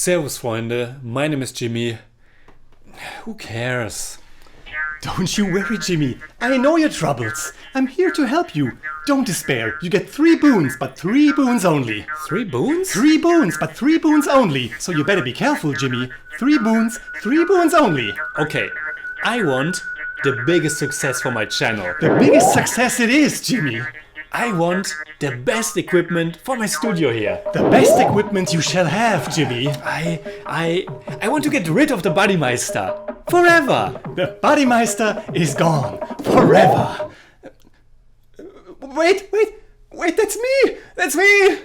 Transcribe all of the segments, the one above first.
Servus, Freunde. My name is Jimmy. Who cares? Don't you worry, Jimmy. I know your troubles. I'm here to help you. Don't despair. You get 3 boons, but 3 boons only. 3 boons? 3 boons, but 3 boons only. So you better be careful, Jimmy. 3 boons, 3 boons only. Okay, I want the biggest success for my channel. The biggest success it is, Jimmy. I want the best equipment for my studio here. The best equipment you shall have, Jimmy. I want to get rid of the Bodymeister. Forever. The Bodymeister is gone. Forever. Wait, that's me! That's me!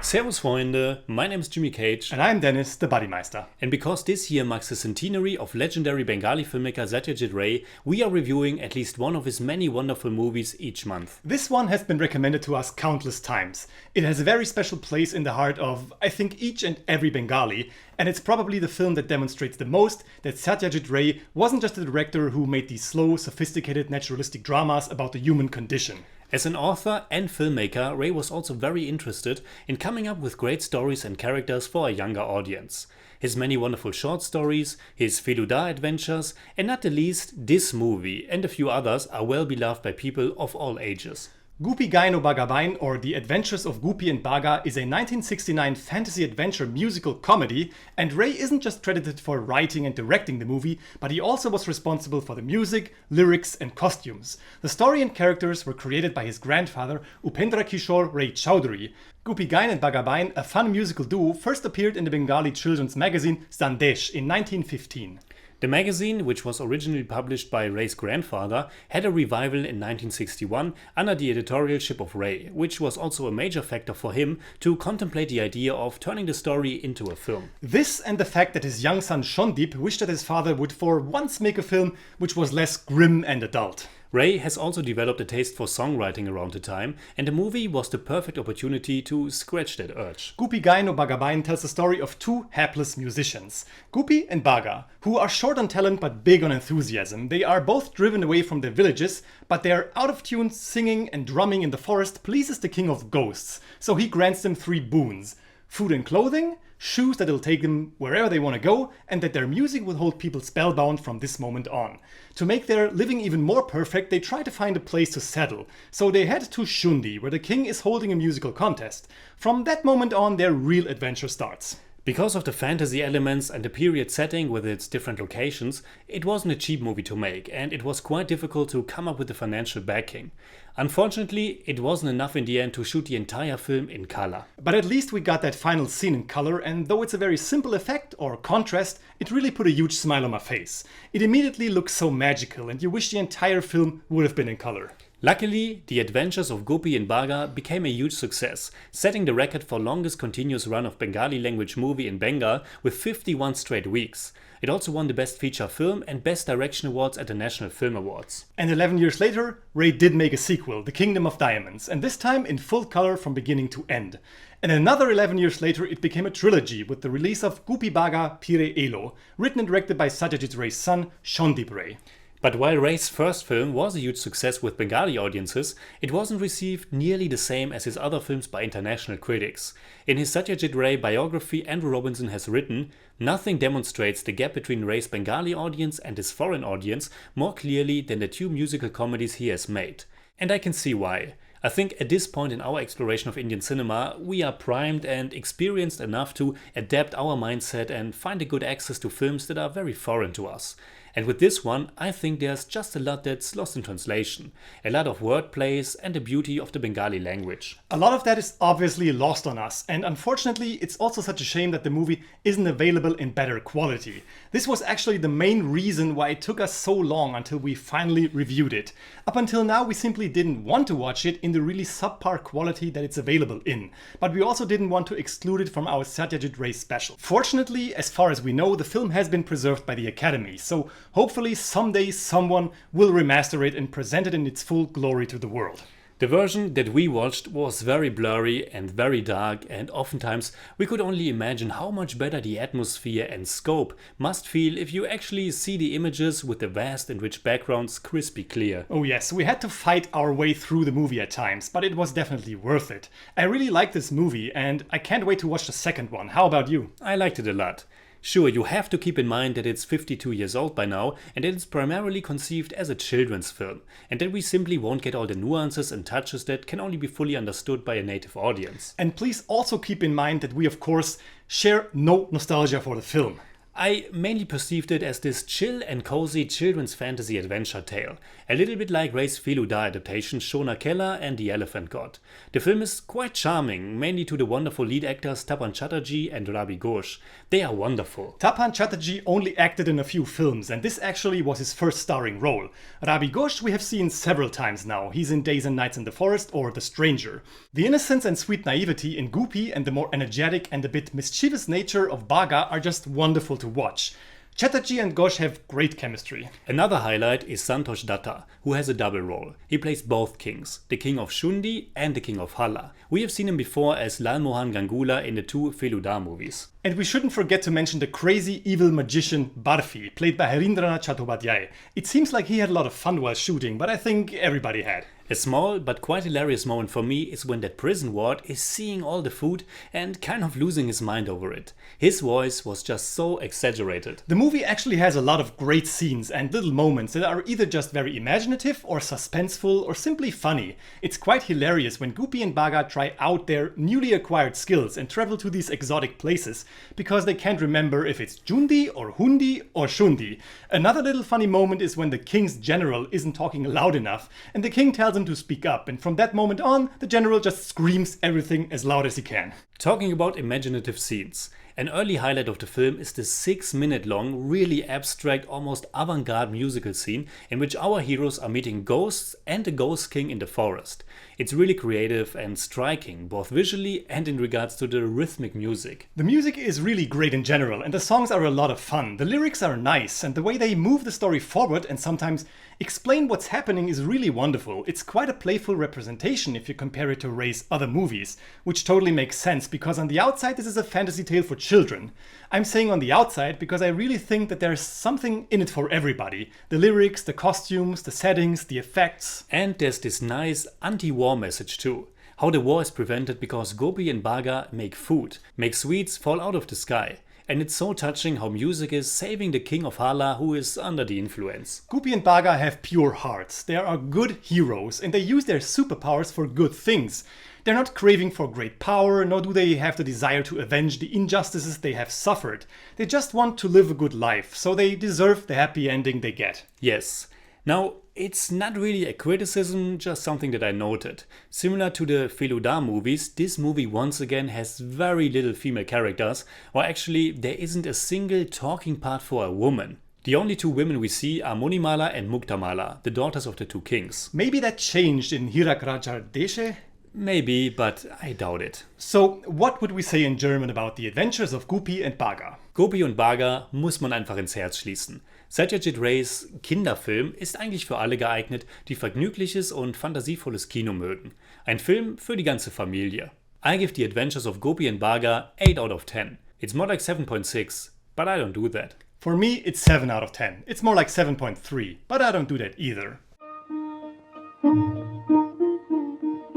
Servus, Freunde. My name is Jimmy Cage. And I'm Dennis, the Bodymeister. And because this year marks the centenary of legendary Bengali filmmaker Satyajit Ray, we are reviewing at least one of his many wonderful movies each month. This one has been recommended to us countless times. It has a very special place in the heart of, I think, each and every Bengali, and it's probably the film that demonstrates the most that Satyajit Ray wasn't just a director who made these slow, sophisticated, naturalistic dramas about the human condition. As an author and filmmaker, Ray was also very interested in coming up with great stories and characters for a younger audience. His many wonderful short stories, his Feluda adventures, and not the least, this movie and a few others are well beloved by people of all ages. Gupi Gai no Bagabain, or The Adventures of Gupi and Baga, is a 1969 fantasy adventure musical comedy, and Ray isn't just credited for writing and directing the movie, but he also was responsible for the music, lyrics, and costumes. The story and characters were created by his grandfather, Upendra Kishore Ray Chowdhury. Gupi Gai and Bagabain, a fun musical duo, first appeared in the Bengali children's magazine Sandesh in 1915. The magazine, which was originally published by Ray's grandfather, had a revival in 1961 under the editorialship of Ray, which was also a major factor for him to contemplate the idea of turning the story into a film. This and the fact that his young son Shondip wished that his father would for once make a film which was less grim and adult. Ray has also developed a taste for songwriting around the time, and the movie was the perfect opportunity to scratch that urge. Gupi Gai no Bagabain tells the story of 2 hapless musicians, Gupi and Baga, who are short on talent but big on enthusiasm. They are both driven away from their villages, but their out-of-tune singing and drumming in the forest pleases the king of ghosts, so he grants them 3 boons: food and clothing, shoes that'll take them wherever they want to go, and that their music will hold people spellbound from this moment on. To make their living even more perfect, they try to find a place to settle, so they head to Shundi, where the king is holding a musical contest. From that moment on, their real adventure starts. Because of the fantasy elements and the period setting with its different locations, it wasn't a cheap movie to make, and it was quite difficult to come up with the financial backing. Unfortunately, it wasn't enough in the end to shoot the entire film in color. But at least we got that final scene in color, and though it's a very simple effect or contrast, it really put a huge smile on my face. It immediately looks so magical, and you wish the entire film would have been in color. Luckily, The Adventures of Gupi and Baga became a huge success, setting the record for longest continuous run of Bengali language movie in Bengal with 51 straight weeks. It also won the Best Feature Film and Best Direction awards at the National Film Awards. And 11 years later, Ray did make a sequel, The Kingdom of Diamonds, and this time in full color from beginning to end. And another 11 years later, it became a trilogy with the release of Gupi Baga Pire Elo, written and directed by Satyajit Ray's son, Shondip Ray. But while Ray's first film was a huge success with Bengali audiences, it wasn't received nearly the same as his other films by international critics. In his Satyajit Ray biography, Andrew Robinson has written, "Nothing demonstrates the gap between Ray's Bengali audience and his foreign audience more clearly than the 2 musical comedies he has made." And I can see why. I think at this point in our exploration of Indian cinema, we are primed and experienced enough to adapt our mindset and find a good access to films that are very foreign to us. And with this one, I think there's just a lot that's lost in translation. A lot of wordplays and the beauty of the Bengali language. A lot of that is obviously lost on us, and unfortunately it's also such a shame that the movie isn't available in better quality. This was actually the main reason why it took us so long until we finally reviewed it. Up until now we simply didn't want to watch it in the really subpar quality that it's available in, but we also didn't want to exclude it from our Satyajit Ray special. Fortunately, as far as we know, the film has been preserved by the Academy, so hopefully someday someone will remaster it and present it in its full glory to the world. The version that we watched was very blurry and very dark, and oftentimes we could only imagine how much better the atmosphere and scope must feel if you actually see the images with the vast and rich backgrounds crispy clear. Oh yes, we had to fight our way through the movie at times, but it was definitely worth it. I really like this movie and I can't wait to watch the second one. How about you? I liked it a lot. Sure, you have to keep in mind that it's 52 years old by now and that it's primarily conceived as a children's film, and that we simply won't get all the nuances and touches that can only be fully understood by a native audience. And please also keep in mind that we of course share no nostalgia for the film. I mainly perceived it as this chill and cozy children's fantasy adventure tale, a little bit like Ray's Feluda adaptation Shona Kella and the Elephant God. The film is quite charming, mainly to the wonderful lead actors Tapan Chatterjee and Ravi Ghosh. They are wonderful. Tapan Chatterjee only acted in a few films, and this actually was his first starring role. Ravi Ghosh we have seen several times now. He's in Days and Nights in the Forest or The Stranger. The innocence and sweet naivety in Goopy and the more energetic and a bit mischievous nature of Bhaga are just wonderful to watch. Chatterjee and Ghosh have great chemistry. Another highlight is Santosh Datta, who has a double role. He plays both kings, the king of Shundi and the king of Halla. We have seen him before as Lalmohan Gangula in the two Feluda movies. And we shouldn't forget to mention the crazy evil magician Barfi, played by Harindranath Chattopadhyay. It seems like he had a lot of fun while shooting, but I think everybody had. A small but quite hilarious moment for me is when that prison ward is seeing all the food and kind of losing his mind over it. His voice was just so exaggerated. The movie actually has a lot of great scenes and little moments that are either just very imaginative or suspenseful or simply funny. It's quite hilarious when Goopy and Bhaga try out their newly acquired skills and travel to these exotic places because they can't remember if it's Jundi or Hundi or Shundi. Another little funny moment is when the king's general isn't talking loud enough and the king tells him to speak up, and from that moment on, the general just screams everything as loud as he can. Talking about imaginative scenes, an early highlight of the film is the 6-minute long, really abstract, almost avant-garde musical scene in which our heroes are meeting ghosts and the Ghost King in the forest. It's really creative and striking, both visually and in regards to the rhythmic music. The music is really great in general, and the songs are a lot of fun. The lyrics are nice, and the way they move the story forward and sometimes explain what's happening is really wonderful. It's quite a playful representation if you compare it to Ray's other movies, which totally makes sense because on the outside this is a fantasy tale for children. I'm saying on the outside because I really think that there's something in it for everybody. The lyrics, the costumes, the settings, the effects. And there's this nice anti-war message too. How the war is prevented because Gopi and Bhaga make food, make sweets fall out of the sky. And it's so touching how music is saving the king of Halla who is under the influence. Goopy and Bhaga have pure hearts. They are good heroes and they use their superpowers for good things. They're not craving for great power, nor do they have the desire to avenge the injustices they have suffered. They just want to live a good life, so they deserve the happy ending they get. Yes. Now, it's not really a criticism, just something that I noted. Similar to the Feluda movies, this movie once again has very little female characters, or actually there isn't a single talking part for a woman. The only two women we see are Monimala and Muktamala, the daughters of the two kings. Maybe that changed in Hirak Rajar Deshe? Maybe, but I doubt it. So, what would we say in German about the adventures of Goopy and Bhaga? Gopi und Bhaga muss man einfach ins Herz schließen. Satyajit Rays Kinderfilm ist eigentlich für alle geeignet, die vergnügliches und fantasievolles Kino mögen. Ein Film für die ganze Familie. I give The Adventures of Gopi and Bhaga 8 out of 10. It's more like 7.6, but I don't do that. For me, it's 7 out of 10. It's more like 7.3, but I don't do that either.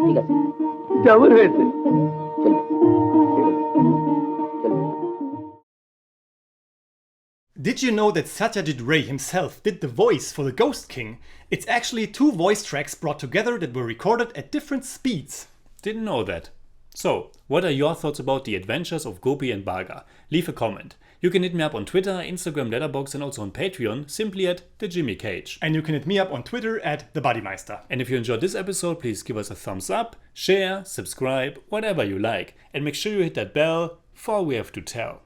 ঠিক আছে কেমন হয়েছে Did you know that Satyajit Ray himself did the voice for the Ghost King? It's actually 2 voice tracks brought together that were recorded at different speeds. Didn't know that. So, what are your thoughts about The Adventures of Gopi and Bhaga? Leave a comment. You can hit me up on Twitter, Instagram, Letterboxd and also on Patreon, simply at TheJimmyCage. And you can hit me up on Twitter at TheBuddyMeister. And if you enjoyed this episode, please give us a thumbs up, share, subscribe, whatever you like. And make sure you hit that bell for all we have to tell.